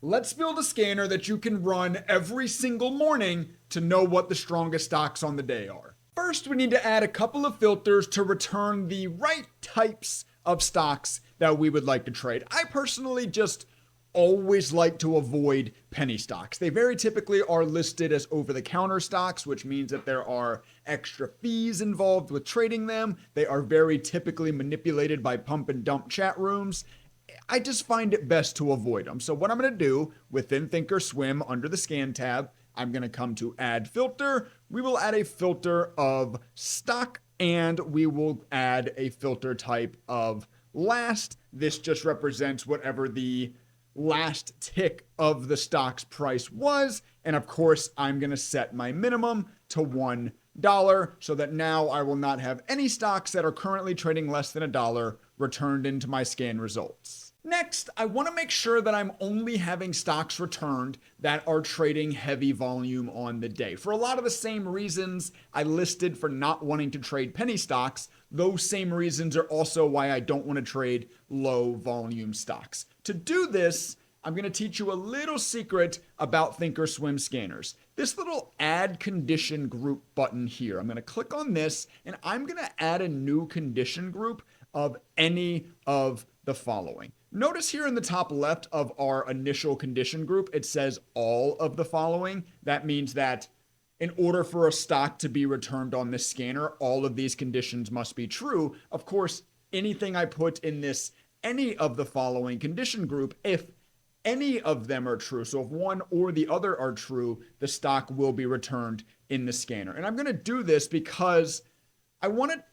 Let's build a scanner that you can run every single morning to know what the strongest stocks on the day are. First, we need to add a couple of filters to return the right types of stocks that we would like to trade. I personally just always like to avoid penny stocks. They very typically are listed as over-the-counter stocks, which means that there are extra fees involved with trading them. They are very typically manipulated by pump and dump chat rooms. I just find it best to avoid them. So what I'm going to do within ThinkorSwim under the scan tab, I'm going to come to add filter. We will add a filter of stock and we will add a filter type of last. This just represents whatever the last tick of the stock's price was. And of course, I'm going to set my minimum to $1 so that now I will not have any stocks that are currently trading less than $1 returned into my scan results. Next, I want to make sure that I'm only having stocks returned that are trading heavy volume on the day. For a lot of the same reasons I listed for not wanting to trade penny stocks, those same reasons are also why I don't want to trade low volume stocks. To do this, I'm going to teach you a little secret about ThinkorSwim scanners. This little add condition group button here, I'm going to click on this and I'm going to add a new condition group of any of the following. Notice here in the top left of our initial condition group, it says all of the following. That means that in order for a stock to be returned on this scanner, all of these conditions must be true. Of course, anything I put in this any of the following condition group, if any of them are true, so if one or the other are true, the stock will be returned in the scanner. And I'm going to do this because I want to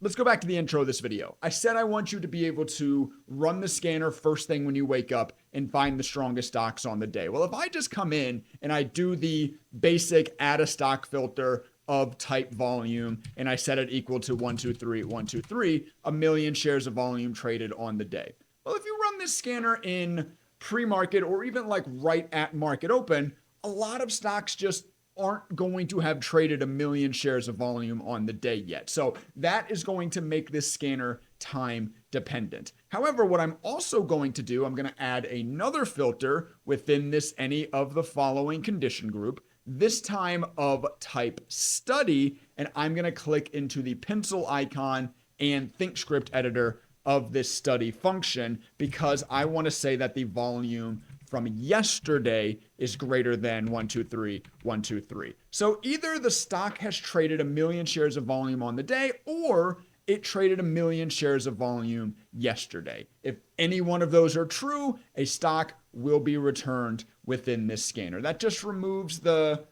let's go back to the intro of this video. I said I want you to be able to run the scanner first thing when you wake up and find the strongest stocks on the day. Well, if I just come in and I do the basic add a stock filter of type volume and I set it equal to 123, a million shares of volume traded on the day. Well, if you run this scanner in pre-market or even like right at market open, a lot of stocks just aren't going to have traded a million shares of volume on the day yet. So that is going to make this scanner time dependent. However, what I'm also going to do, I'm going to add another filter within this any of the following condition group, this time of type study, and I'm going to click into the pencil icon and ThinkScript editor of this study function because I want to say that the volume from yesterday is greater than 123. So either the stock has traded a million shares of volume on the day or it traded a million shares of volume yesterday. If any one of those are true, a stock will be returned within this scanner. That just removes the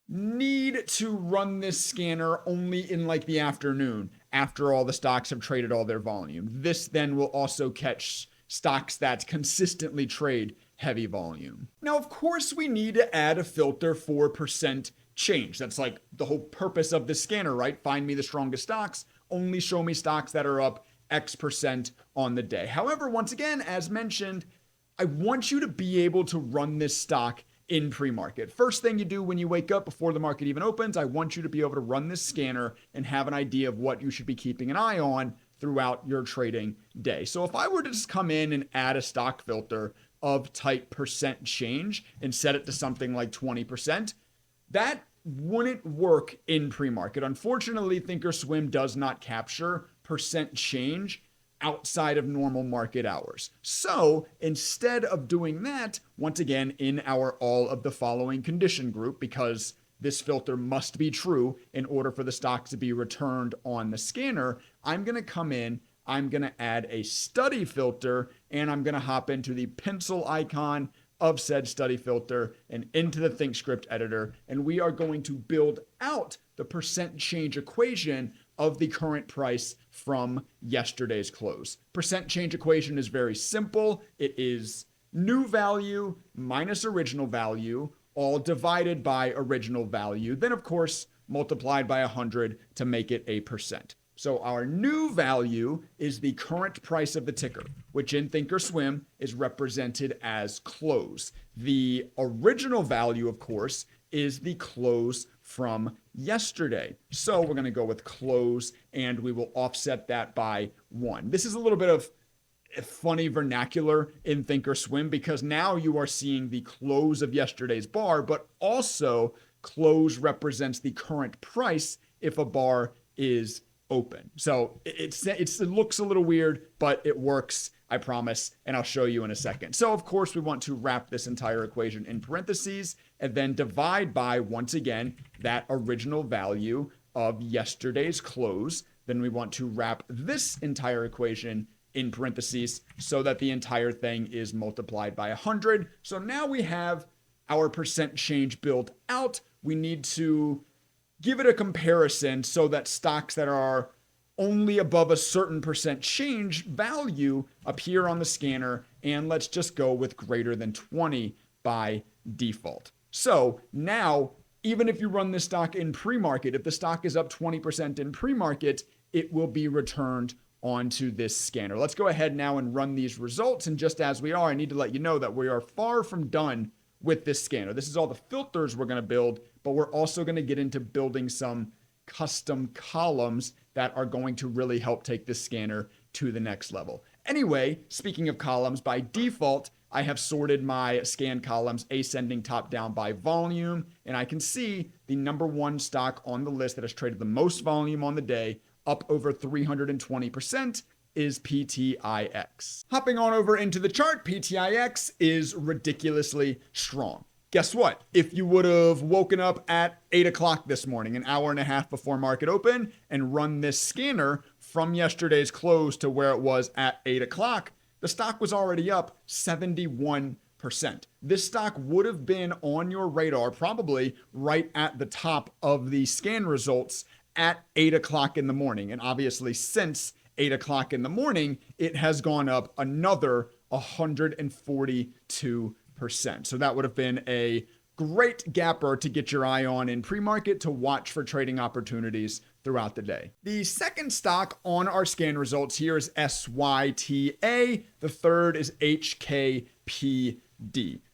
need to run this scanner only in like the afternoon after all the stocks have traded all their volume. This then will also catch stocks that consistently trade heavy volume. Now, of course, we need to add a filter for percent change. That's like the whole purpose of this scanner, right? Find me the strongest stocks, only show me stocks that are up X% on the day. However, once again, as mentioned, I want you to be able to run this stock in pre-market. First thing you do when you wake up before the market even opens, I want you to be able to run this scanner and have an idea of what you should be keeping an eye on throughout your trading day. So if I were to just come in and add a stock filter of type percent change and set it to something like 20%, that wouldn't work in pre-market. Unfortunately, ThinkorSwim does not capture percent change outside of normal market hours. So instead of doing that, once again, in our all of the following condition group, because this filter must be true in order for the stock to be returned on the scanner, I'm going to come in, I'm going to add a study filter, and I'm going to hop into the pencil icon of said study filter and into the ThinkScript editor, and we are going to build out the percent change equation of the current price from yesterday's close. Percent change equation is very simple. It is new value minus original value, all divided by original value, then of course multiplied by 100 to make it a percent. So our new value is the current price of the ticker, which in ThinkorSwim is represented as close. The original value, of course, is the close from yesterday. So we're going to go with close and we will offset that by 1. This is a little bit of funny vernacular in ThinkorSwim, because now you are seeing the close of yesterday's bar, but also close represents the current price if a bar is open. So it looks a little weird, but it works, I promise, and I'll show you in a second. So of course we want to wrap this entire equation in parentheses and then divide by, once again, that original value of yesterday's close. Then we want to wrap this entire equation in parentheses so that the entire thing is multiplied by 100. So now we have our percent change built out. We need to give it a comparison so that stocks that are only above a certain percent change value appear on the scanner. And let's just go with greater than 20 by default. So now, even if you run this stock in pre-market, if the stock is up 20% in pre-market, it will be returned onto this scanner. Let's go ahead now and run these results. And just as we are, I need to let you know that we are far from done with this scanner. This is all the filters we're going to build, but we're also going to get into building some custom columns that are going to really help take this scanner to the next level. Anyway, speaking of columns, by default, I have sorted my scan columns ascending top down by volume, and I can see the number one stock on the list that has traded the most volume on the day, up over 320%, is PTIX. Hopping on over into the chart, PTIX is ridiculously strong. Guess what? If you would have woken up at 8 o'clock this morning, an hour and a half before market open, and run this scanner from yesterday's close to where it was at 8 o'clock, the stock was already up 71%. This stock would have been on your radar, probably right at the top of the scan results at 8 o'clock in the morning. And obviously, since 8 o'clock in the morning, it has gone up another 142%. So that would have been a great gapper to get your eye on in pre-market to watch for trading opportunities throughout the day. The second stock on our scan results here is SYTA. The third is HKPD.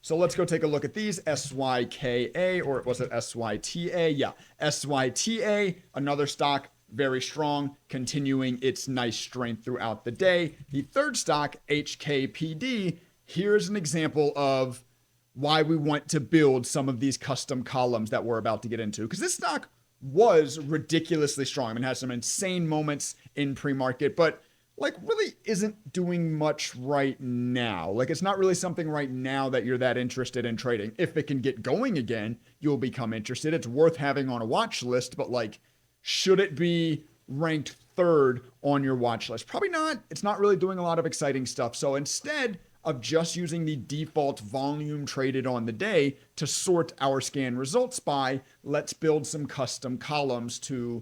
So let's go take a look at these. SYKA, or was it SYTA? Yeah, SYTA, another stock, very strong, continuing its nice strength throughout the day. The third stock, HKPD, here's an example of why we want to build some of these custom columns that we're about to get into. Because this stock was ridiculously strong. I mean, it has some insane moments in pre-market, but like really isn't doing much right now. Like it's not really something right now that you're that interested in trading. If it can get going again, you'll become interested. It's worth having on a watch list, but like, should it be ranked third on your watch list? Probably not. It's not really doing a lot of exciting stuff. So instead of just using the default volume traded on the day to sort our scan results by, let's build some custom columns to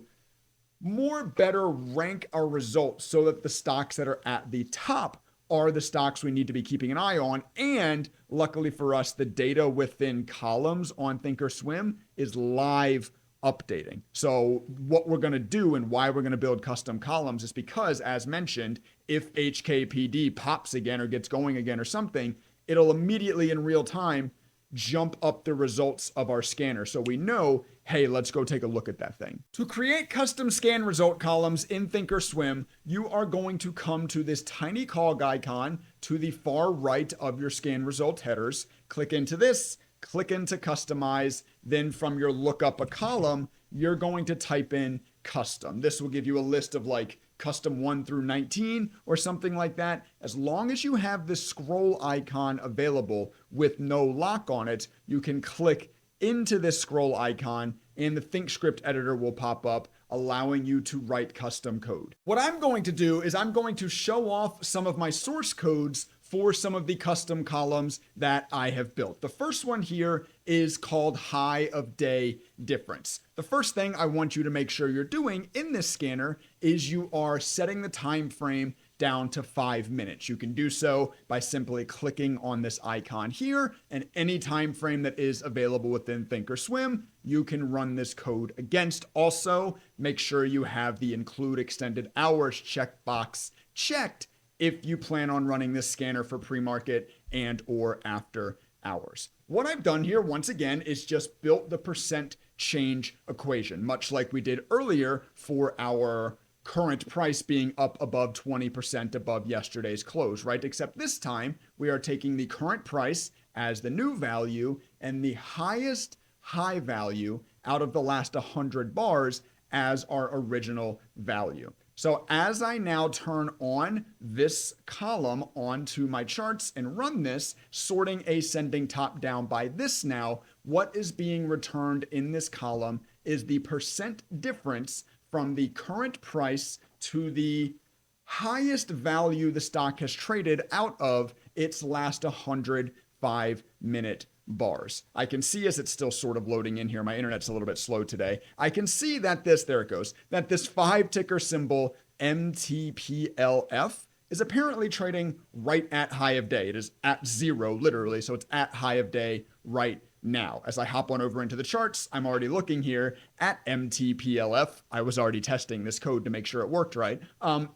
more better rank our results so that the stocks that are at the top are the stocks we need to be keeping an eye on. And luckily for us, the data within columns on ThinkorSwim is live updating. So what we're going to do and why we're going to build custom columns is because, as mentioned, if HKPD pops again or gets going again or something, it'll immediately in real time jump up the results of our scanner. So we know, hey, let's go take a look at that thing. To create custom scan result columns in ThinkorSwim, you are going to come to this tiny cog icon to the far right of your scan result headers, click into this, click into customize, then from your look up a column, you're going to type in custom. This will give you a list of like custom 1 through 19 or something like that. As long as you have this scroll icon available with no lock on it, you can click into this scroll icon and the ThinkScript editor will pop up, allowing you to write custom code. What I'm going to do is I'm going to show off some of my source codes for some of the custom columns that I have built. The first one here is called high of day difference. The first thing I want you to make sure you're doing in this scanner is you are setting the time frame down to 5 minutes. You can do so by simply clicking on this icon here, and any time frame that is available within ThinkorSwim, you can run this code against. Also, make sure you have the include extended hours checkbox checked if you plan on running this scanner for pre-market and or after hours. What I've done here, once again, is just built the percent change equation, much like we did earlier for our current price being up above 20% above yesterday's close, right? Except this time we are taking the current price as the new value and the highest high value out of the last 100 bars as our original value. So as I now turn on this column onto my charts and run this, sorting ascending top down by this now, what is being returned in this column is the percent difference from the current price to the highest value the stock has traded out of its last 100 5-minute bars. I can see as it's still sort of loading in here, my internet's a little bit slow today. I can see that there it goes, that this 5 ticker symbol MTPLF is apparently trading right at high of day. It is at 0 literally, so it's at high of day right now. As I hop on over into the charts, I'm already looking here at MTPLF. I was already testing this code to make sure it worked right.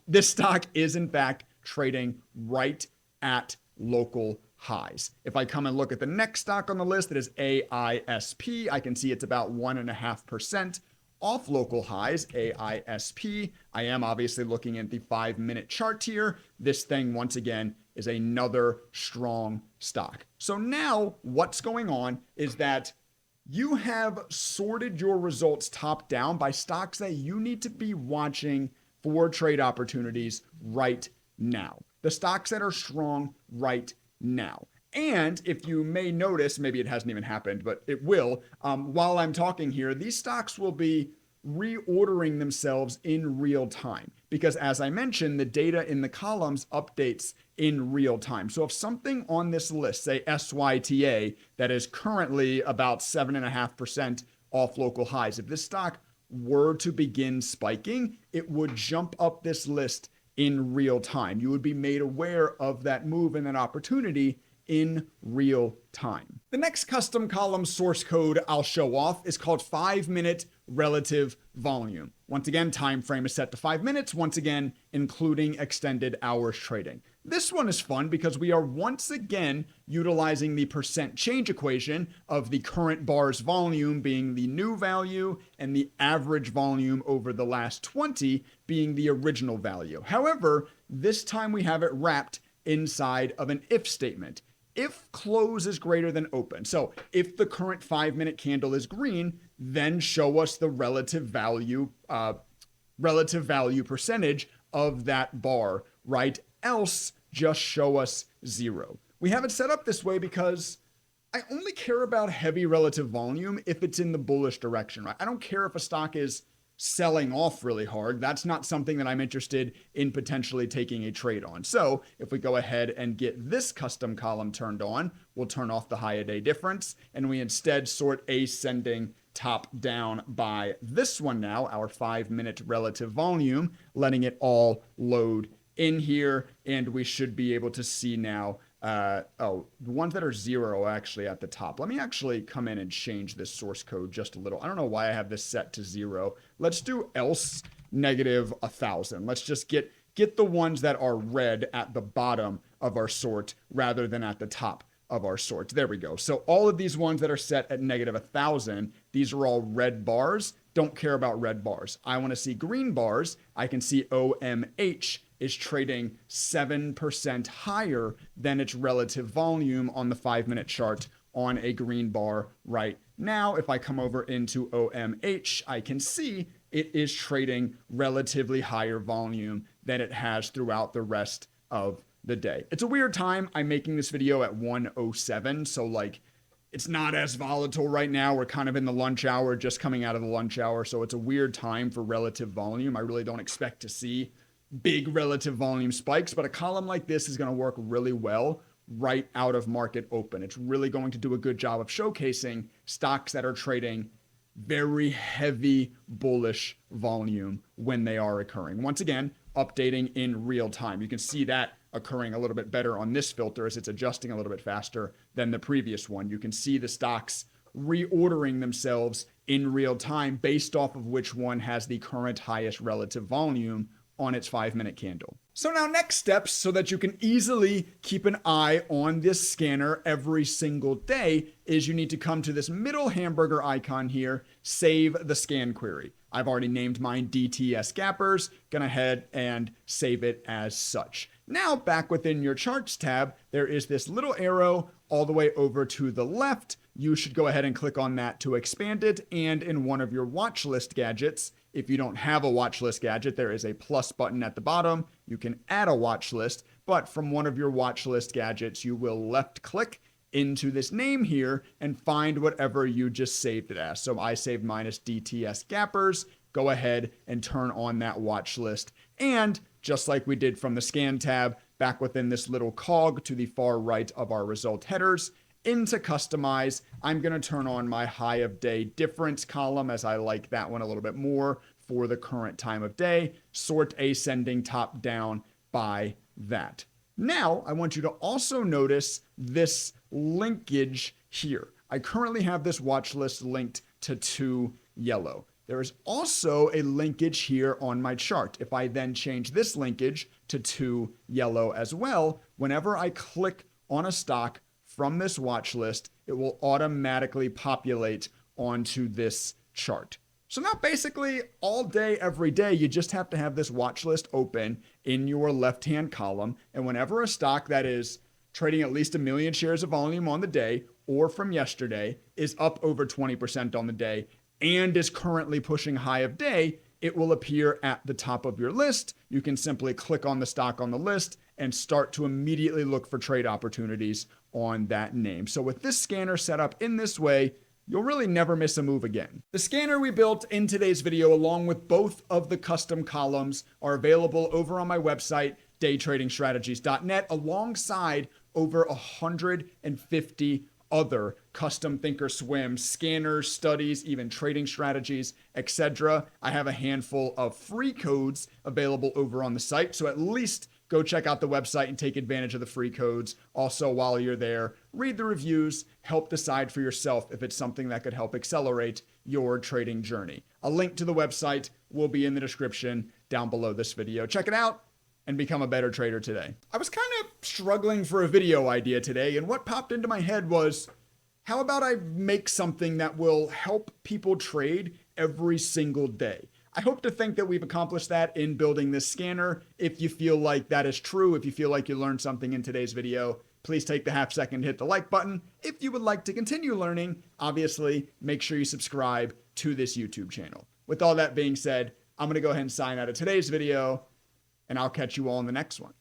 This stock is in fact trading right at local highs. If I come and look at the next stock on the list, that is AISP, I can see it's about 1.5% off local highs, AISP. I am obviously looking at the 5-minute chart here. This thing, once again, is another strong stock. So now what's going on is that you have sorted your results top down by stocks that you need to be watching for trade opportunities right now. The stocks that are strong right now. And if you may notice, maybe it hasn't even happened, but it will, while I'm talking here, these stocks will be reordering themselves in real time. Because as I mentioned, the data in the columns updates in real time. So if something on this list, say SYTA, that is currently about 7.5% off local highs, if this stock were to begin spiking, it would jump up this list in real time. You would be made aware of that move and that opportunity in real time. The next custom column source code I'll show off is called 5-minute relative volume. Once again, time frame is set to 5 minutes, once again, including extended hours trading. This one is fun because we are once again utilizing the percent change equation of the current bar's volume being the new value and the average volume over the last 20 being the original value. However, this time we have it wrapped inside of an if statement. If close is greater than open. So if the current 5-minute candle is green, then show us the relative value percentage of that bar, right? Else just show us 0. We have it set up this way because I only care about heavy relative volume if it's in the bullish direction, right? I don't care if a stock is selling off really hard. That's not something that I'm interested in potentially taking a trade on. So if we go ahead and get this custom column turned on, we'll turn off the high a day difference, and we instead sort ascending top down by this one now, our 5-minute relative volume, letting it all load in here. And we should be able to see now, the ones that are 0 actually at the top. Let me actually come in and change this source code just a little. I don't know why I have this set to 0. Let's do else -1,000. Let's just get the ones that are red at the bottom of our sort rather than at the top of our sort. There we go. So all of these ones that are set at -1,000, these are all red bars. Don't care about red bars. I want to see green bars. I can see OMH is trading 7% higher than its relative volume on the 5-minute chart on a green bar right now. If I come over into OMH, I can see it is trading relatively higher volume than it has throughout the rest of the day. It's a weird time. I'm making this video at 1:07, so like it's not as volatile right now. We're kind of in the lunch hour, just coming out of the lunch hour, so it's a weird time for relative volume. I really don't expect to see big relative volume spikes, but a column like this is going to work really well right out of market open. It's really going to do a good job of showcasing stocks that are trading very heavy bullish volume when they are occurring. Once again, updating in real time. You can see that occurring a little bit better on this filter as it's adjusting a little bit faster than the previous one. You can see the stocks reordering themselves in real time based off of which one has the current highest relative volume on its 5-minute candle. So now next steps so that you can easily keep an eye on this scanner every single day is you need to come to this middle hamburger icon here, save the scan query. I've already named mine DTS Gappers. Gonna head and save it as such. Now back within your charts tab, there is this little arrow all the way over to the left. You should go ahead and click on that to expand it. And in one of your watch list gadgets, if you don't have a watch list gadget, there is a plus button at the bottom. You can add a watch list, but from one of your watch list gadgets, you will left click into this name here and find whatever you just saved it as. So I saved mine as DTS Gappers. Go ahead and turn on that watch list. And just like we did from the scan tab, back within this little cog to the far right of our result headers, into customize, I'm going to turn on my high of day difference column, as I like that one a little bit more for the current time of day. Sort ascending top down by that. Now, I want you to also notice this linkage here. I currently have this watch list linked to yellow. There is also a linkage here on my chart. If I then change this linkage to yellow as well, whenever I click on a stock from this watch list, it will automatically populate onto this chart. So now basically all day, every day, you just have to have this watch list open in your left-hand column. And whenever a stock that is trading at least 1 million shares of volume on the day or from yesterday is up over 20% on the day and is currently pushing high of day, it will appear at the top of your list. You can simply click on the stock on the list and start to immediately look for trade opportunities on that name. So with this scanner set up in this way, you'll really never miss a move again. The scanner we built in today's video, along with both of the custom columns, are available over on my website, daytradingstrategies.net, alongside over 150 other custom ThinkorSwim scanners, studies, even trading strategies, etc. I have a handful of free codes available over on the site, so at least go check out the website and take advantage of the free codes. Also, while you're there, read the reviews, help decide for yourself if it's something that could help accelerate your trading journey. A link to the website will be in the description down below this video. Check it out and become a better trader today. I was kind of struggling for a video idea today, and what popped into my head was, how about I make something that will help people trade every single day? I hope to think that we've accomplished that in building this scanner. If you feel like that is true, if you feel like you learned something in today's video, please take the half second to hit the like button. If you would like to continue learning, obviously, make sure you subscribe to this YouTube channel. With all that being said, I'm going to go ahead and sign out of today's video, and I'll catch you all in the next one.